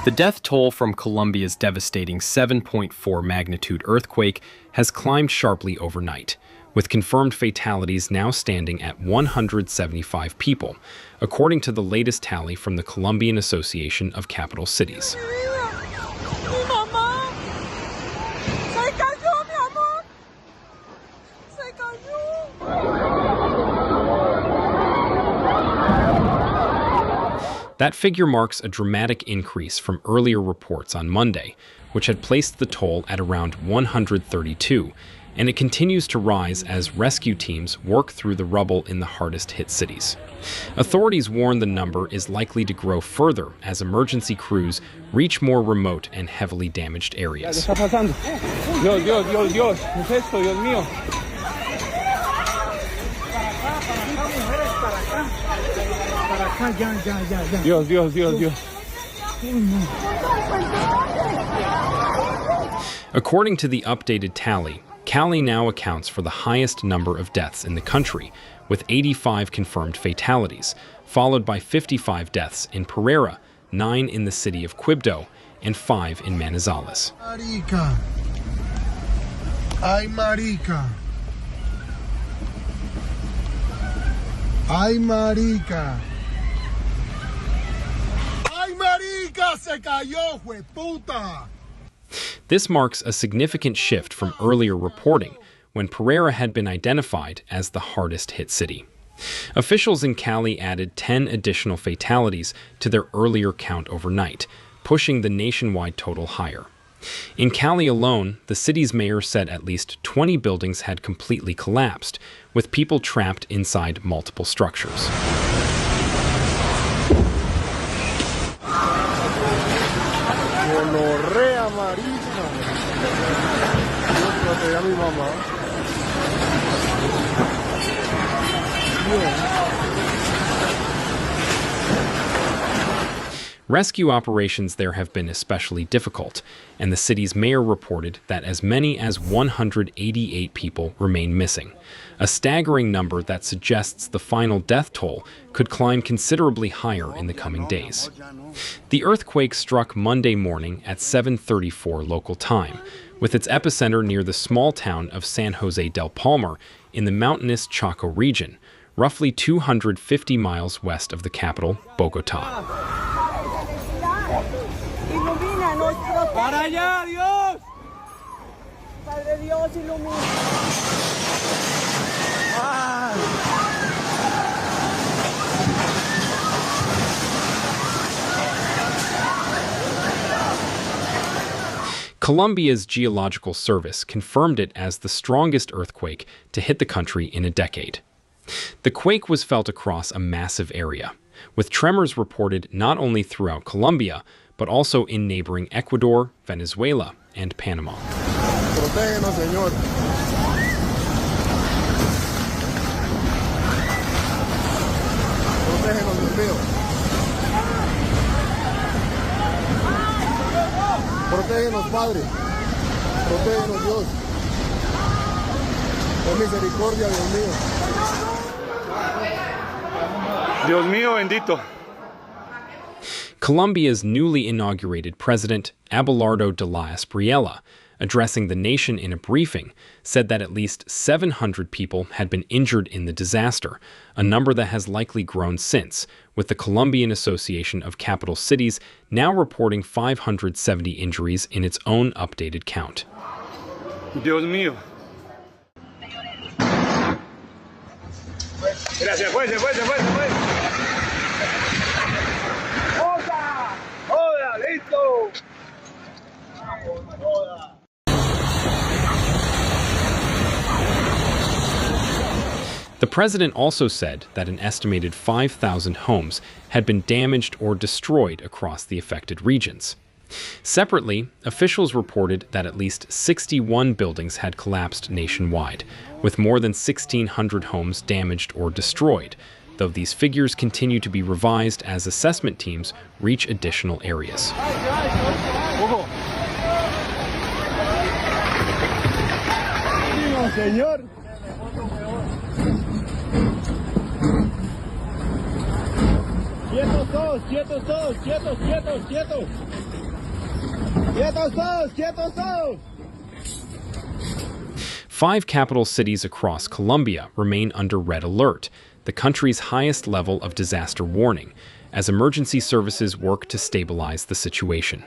The death toll from Colombia's devastating 7.4 magnitude earthquake has climbed sharply overnight, with confirmed fatalities now standing at 175 people, according to the latest tally from the Colombian Association of Capital Cities. That figure marks a dramatic increase from earlier reports on Monday, which had placed the toll at around 132, and it continues to rise as rescue teams work through the rubble in the hardest-hit cities. Authorities warn the number is likely to grow further as emergency crews reach more remote and heavily damaged areas. According to the updated tally, Cali now accounts for the highest number of deaths in the country, with 85 confirmed fatalities, followed by 55 deaths in Pereira, 9 in the city of Quibdó, and 5 in Manizales. Marica. Ay, marica. Ay, marica. Ay, marica, se cayó, jueputa. This marks a significant shift from earlier reporting, when Pereira had been identified as the hardest-hit city. Officials in Cali added 10 additional fatalities to their earlier count overnight, pushing the nationwide total higher. In Cali alone, the city's mayor said at least 20 buildings had completely collapsed, with people trapped inside multiple structures. Rescue operations there have been especially difficult, and the city's mayor reported that as many as 188 people remain missing, a staggering number that suggests the final death toll could climb considerably higher in the coming days. The earthquake struck Monday morning at 7:34 local time, with its epicenter near the small town of San Jose del Palmar in the mountainous Chaco region, roughly 250 miles west of the capital, Bogotá. ¡Para allá, Dios! ¡Padre Dios, ilumina! Colombia's Geological Service confirmed it as the strongest earthquake to hit the country in a decade. The quake was felt across a massive area, with tremors reported not only throughout Colombia, but also in neighboring Ecuador, Venezuela, and Panama. Protégenos, Señor. Protégenos, Dios mío. Protégenos, Padre. Protégenos, Dios. Por misericordia, Dios mío. Dios mío bendito. Colombia's newly inaugurated president, Abelardo de la Espriella, addressing the nation in a briefing, said that at least 700 people had been injured in the disaster, a number that has likely grown since, with the Colombian Association of Capital Cities now reporting 570 injuries in its own updated count. Dios mío. Gracias, fuese. The president also said that an estimated 5,000 homes had been damaged or destroyed across the affected regions. Separately, officials reported that at least 61 buildings had collapsed nationwide, with more than 1,600 homes damaged or destroyed, though these figures continue to be revised as assessment teams reach additional areas. Quietos todos, quietos. ¡Quietos todos! ¡Quietos todos! 5 capital cities across Colombia remain under red alert, the country's highest level of disaster warning, as emergency services work to stabilize the situation.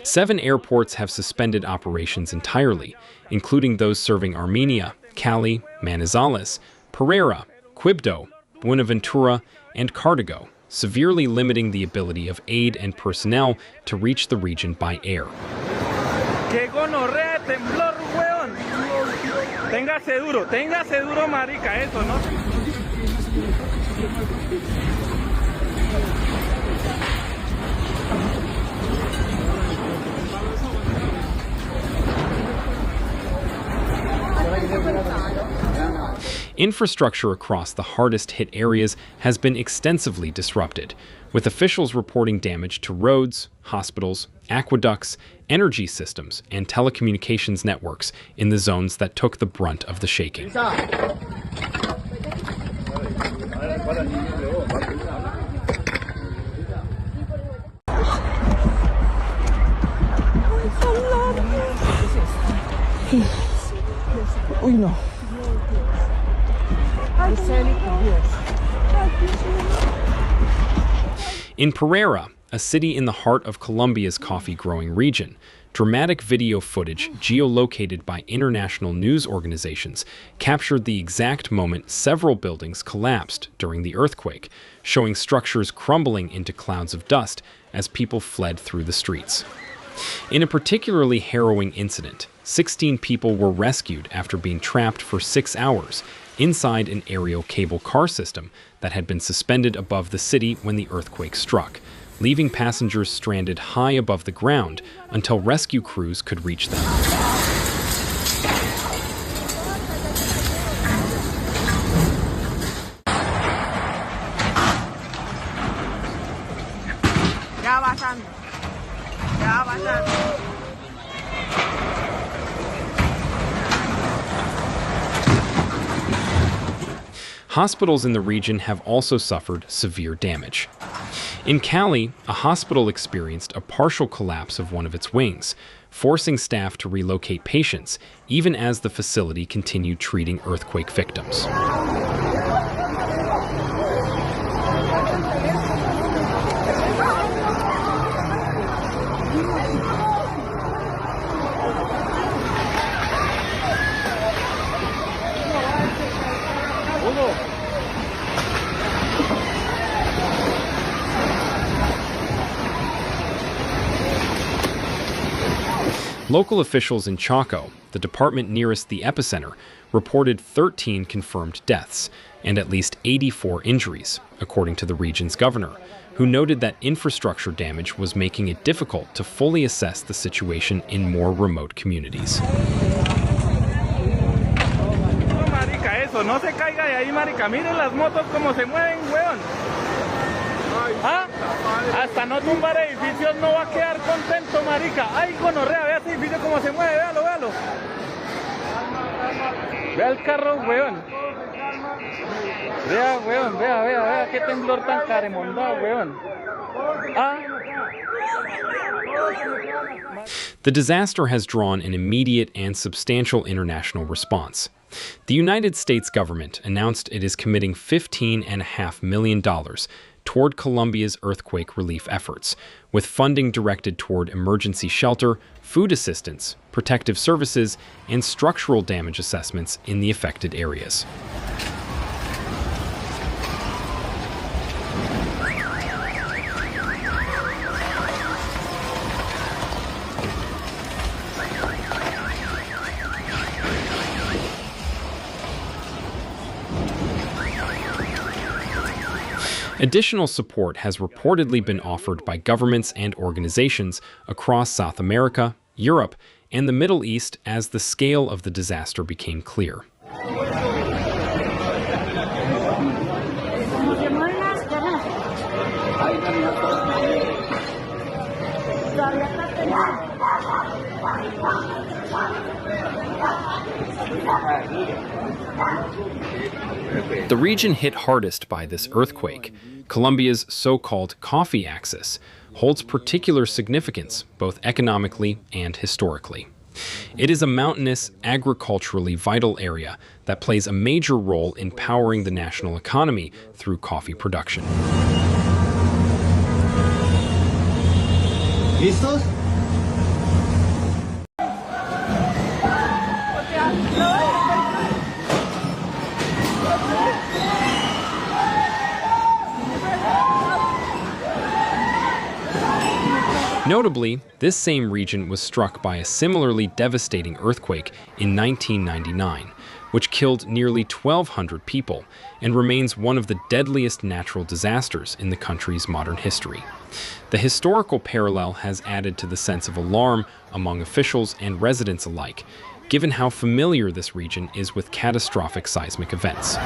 7 airports have suspended operations entirely, including those serving Armenia, Cali, Manizales, Pereira, Quibdó, Buenaventura, and Cartago, severely limiting the ability of aid and personnel to reach the region by air. ¡Qué gonorrea de temblor, weón! Téngase duro, marica, eso, ¿no? Infrastructure across the hardest-hit areas has been extensively disrupted, with officials reporting damage to roads, hospitals, aqueducts, energy systems, and telecommunications networks in the zones that took the brunt of the shaking. Uy, no. In Pereira, a city in the heart of Colombia's coffee-growing region, dramatic video footage geolocated by international news organizations captured the exact moment several buildings collapsed during the earthquake, showing structures crumbling into clouds of dust as people fled through the streets. In a particularly harrowing incident, 16 people were rescued after being trapped for 6 hours inside an aerial cable car system that had been suspended above the city when the earthquake struck, leaving passengers stranded high above the ground until rescue crews could reach them. Ya bajando. Ya bajando. Hospitals in the region have also suffered severe damage. In Cali, a hospital experienced a partial collapse of one of its wings, forcing staff to relocate patients, even as the facility continued treating earthquake victims. Local officials in Chaco, the department nearest the epicenter, reported 13 confirmed deaths and at least 84 injuries, according to the region's governor, who noted that infrastructure damage was making it difficult to fully assess the situation in more remote communities. Marica, eso, no se caiga de ahí, marica. Miren las motos como se mueven, weón. ¿Ah? Hasta no tumbar edificios no va a quedar contento, marica. Ay, gonorrea, vea ese edificio como se mueve, véalo, véalo. Vea el carro, weón. Vea, weón, vea, qué temblor tan caremondado, weón. ¿Ah? The disaster has drawn an immediate and substantial international response. The United States government announced it is committing $15.5 million toward Colombia's earthquake relief efforts, with funding directed toward emergency shelter, food assistance, protective services, and structural damage assessments in the affected areas. Additional support has reportedly been offered by governments and organizations across South America, Europe, and the Middle East as the scale of the disaster became clear. The region hit hardest by this earthquake, Colombia's so-called coffee axis, holds particular significance, both economically and historically. It is a mountainous, agriculturally vital area that plays a major role in powering the national economy through coffee production. ¿Listos? Notably, this same region was struck by a similarly devastating earthquake in 1999, which killed nearly 1,200 people and remains one of the deadliest natural disasters in the country's modern history. The historical parallel has added to the sense of alarm among officials and residents alike, given how familiar this region is with catastrophic seismic events.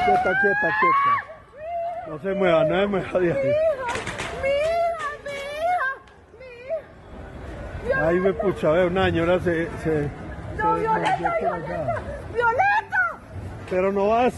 Quieta, quieta, quieta. No se mueva, no se mueva de ahí. Ahí me pucha, veo una señora se desmayó por allá. ¡Violeta! Pero no vas.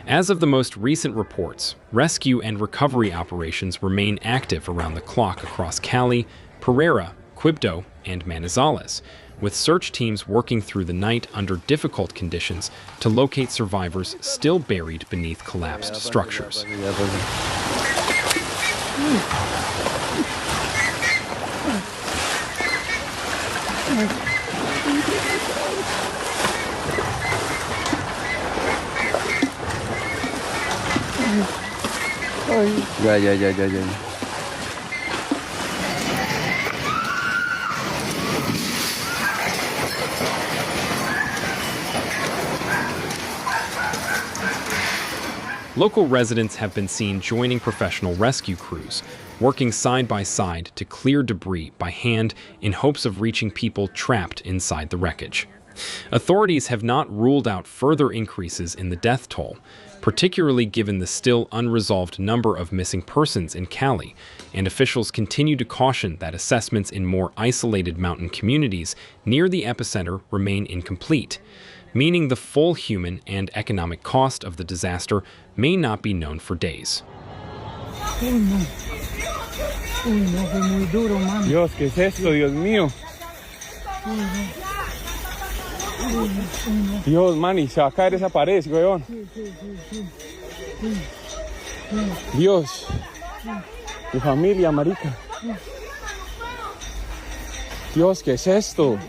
As of the most recent reports, rescue and recovery operations remain active around the clock across Cali, Pereira, Quibdó, and Manizales, with search teams working through the night under difficult conditions to locate survivors still buried beneath collapsed structures. Ya. Local residents have been seen joining professional rescue crews, working side by side to clear debris by hand in hopes of reaching people trapped inside the wreckage. Authorities have not ruled out further increases in the death toll, particularly given the still unresolved number of missing persons in Cali, and officials continue to caution that assessments in more isolated mountain communities near the epicenter remain incomplete, meaning the full human and economic cost of the disaster may not be known for days. Dios, ¿qué es esto, Dios mío? Dios, mani, se va a caer esa pared, weón. Dios, mi familia, marica. Dios, ¿qué es esto?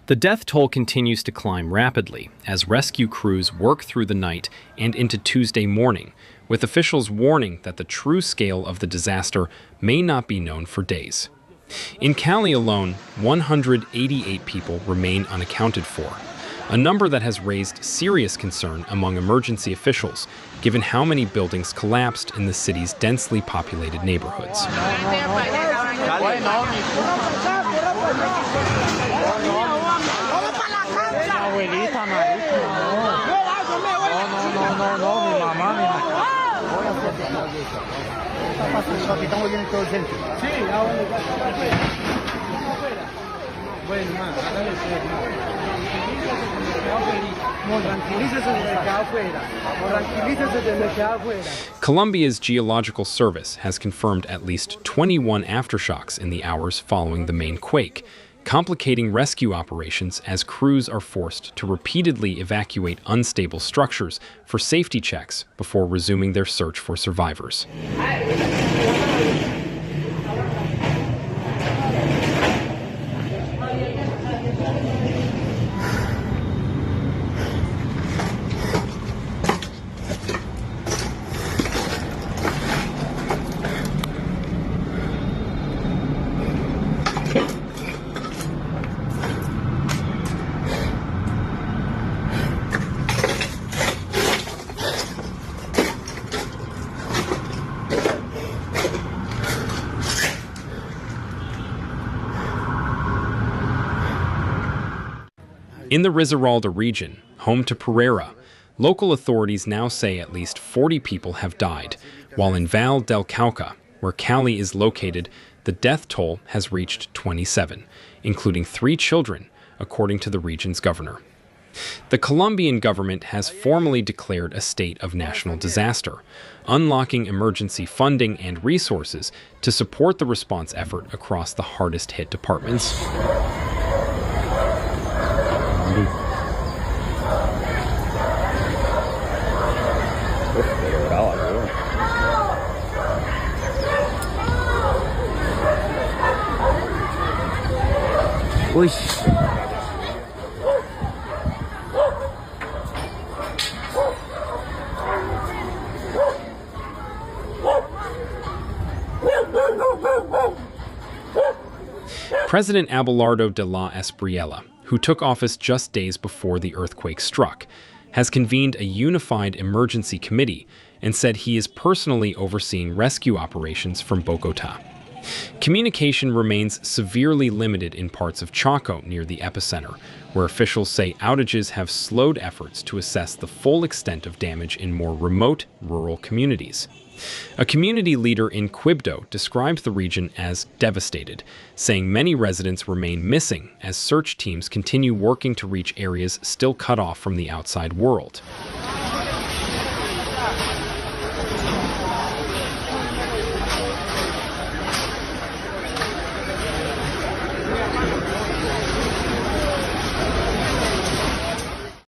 The death toll continues to climb rapidly as rescue crews work through the night and into Tuesday morning, with officials warning that the true scale of the disaster may not be known for days. In Cali alone, 188 people remain unaccounted for, a number that has raised serious concern among emergency officials, given how many buildings collapsed in the city's densely populated neighborhoods. Colombia's Geological Service has confirmed at least 21 aftershocks in the hours following the main quake, complicating rescue operations as crews are forced to repeatedly evacuate unstable structures for safety checks before resuming their search for survivors. In the Risaralda region, home to Pereira, local authorities now say at least 40 people have died, while in Val del Cauca, where Cali is located, the the death toll has reached 27, including 3 children, according to the region's governor. The Colombian government has formally declared a state of national disaster, unlocking emergency funding and resources to support the response effort across the hardest-hit departments. President Abelardo de la Espriella, who took office just days before the earthquake struck, has convened a unified emergency committee and said he is personally overseeing rescue operations from Bogotá. Communication remains severely limited in parts of Chaco near the epicenter, where officials say outages have slowed efforts to assess the full extent of damage in more remote, rural communities. A community leader in Quibdó described the region as devastated, saying many residents remain missing as search teams continue working to reach areas still cut off from the outside world.